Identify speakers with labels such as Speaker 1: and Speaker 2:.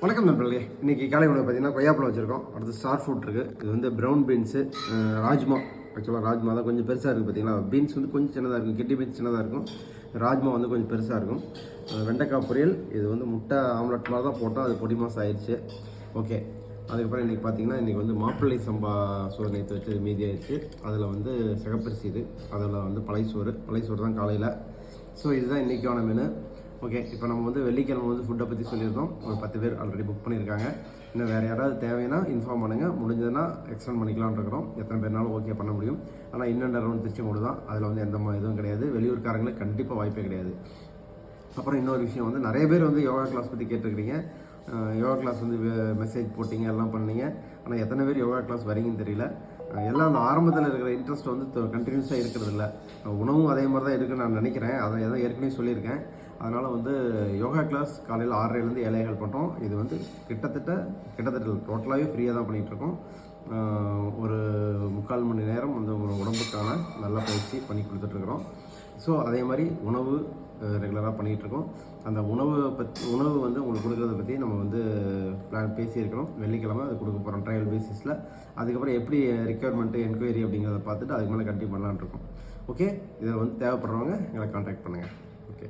Speaker 1: வணக்கம் நண்பர்களே. இன்றைக்கி காலை உணவு பார்த்தீங்கன்னா கொய்யாப்பழம் வச்சுருக்கோம். அடுத்து ஸ்டார் ஃப்ரூட் இருக்குது. இது வந்து ப்ரௌன் பீன்ஸு, ராஜ்மா. ஆக்சுவலாக ராஜ்மா தான் கொஞ்சம் பெருசாக இருக்குது பார்த்தீங்களா. பீன்ஸ் வந்து கொஞ்சம் சின்னதாக இருக்கும், கிட்டி பீன்ஸ் சின்னதாக இருக்கும். ராஜ்மா வந்து கொஞ்சம் பெருசாக இருக்கும். வெண்டைக்காய் பொரியல். இது வந்து முட்டை ஆம்லெட் மாதிரி தான் போட்டோம், அது பொடி மாதம் ஆயிடுச்சு. ஓகே, அதுக்கப்புறம் இன்றைக்கி பார்த்தீங்கன்னா இன்றைக்கி வந்து மாப்பிள்ளை சம்பா சோறு நேற்று வச்சு மீதி ஆயிடுச்சு. அதில் வந்து சிகப்பரிசி இது, அதில் வந்து பழைய சோறு தான் காலையில். ஸோ இதுதான் இன்றைக்கான மெனு. ஓகே, இப்போ நம்ம வந்து வெள்ளிக்கிழமை வந்து ஃபுட்டை பற்றி சொல்லியிருக்கோம். ஒரு 10 பேர் ஆல்ரெடி புக் பண்ணியிருக்காங்க. இன்னும் வேறு யாராவது தேவைன்னா இன்ஃபார்ம் பண்ணுங்கள். முடிஞ்சதுன்னா எக்ஸ்டெண்ட் பண்ணிக்கலாம்னு இருக்கிறோம். எத்தனை பேர்னாலும் ஓகே பண்ண முடியும். ஆனால் இன்னும் ரவுண்ட் திருச்செங்கோடு தான். அதில் வந்து எந்த இதுவும் கிடையாது. வெளியூர்காரங்களுக்கு கண்டிப்பாக வாய்ப்பே கிடையாது. அப்புறம் இன்னொரு விஷயம் வந்து நிறைய பேர் வந்து யோகா கிளாஸ் பற்றி கேட்டிருக்கிறீங்க. யோகா கிளாஸ் வந்து மெசேஜ் போட்டிங்க, எல்லாம் பண்ணீங்க. ஆனால் எத்தனை பேர் யோகா கிளாஸ் வரீங்கன்னு தெரியல. எல்லாம் அந்த ஆரம்பத்தில் இருக்கிற இன்ட்ரெஸ்ட் வந்து கண்டினியூஸாக இருக்கிறது இல்லை. உணவும் அதே மாதிரி தான் இருக்குன்னு நான் நினைக்கிறேன். அதை எதாவது ஏற்கனவே சொல்லியிருக்கேன். அதனால் வந்து யோகா கிளாஸ் காலையில் 6:30லேருந்து 7:00 பண்ணுறோம். இது வந்து கிட்டத்தட்ட டோட்டலாகவே ஃப்ரீயாக தான் பண்ணிகிட்ருக்கோம். ஒரு 3/4 மணி நேரம் வந்து உங்கள் உடம்புக்கான நல்ல பயிற்சி பண்ணி கொடுத்துட்ருக்குறோம். ஸோ அதே மாதிரி உணவு ரெகுலராக பண்ணிகிட்ருக்கோம். அந்த உணவு வந்து உங்களுக்கு கொடுக்குறத பற்றி நம்ம வந்து பிளான் பேசியிருக்கிறோம். வெள்ளிக்கிழமை அது கொடுக்க போகிறோம் ட்ரையல் பேசிஸில். அதுக்கப்புறம் எப்படி ரெக்யர்மெண்ட்டு என்கொயரி அப்படிங்கிறத பார்த்துட்டு அதுக்கு மேலே கண்டினியூ பண்ணலான்ட்டு இருக்கோம். ஓகே, இதில் வந்து தேவைப்படுறவங்க எங்களை கான்டாக்ட் பண்ணுங்கள். ஓகே.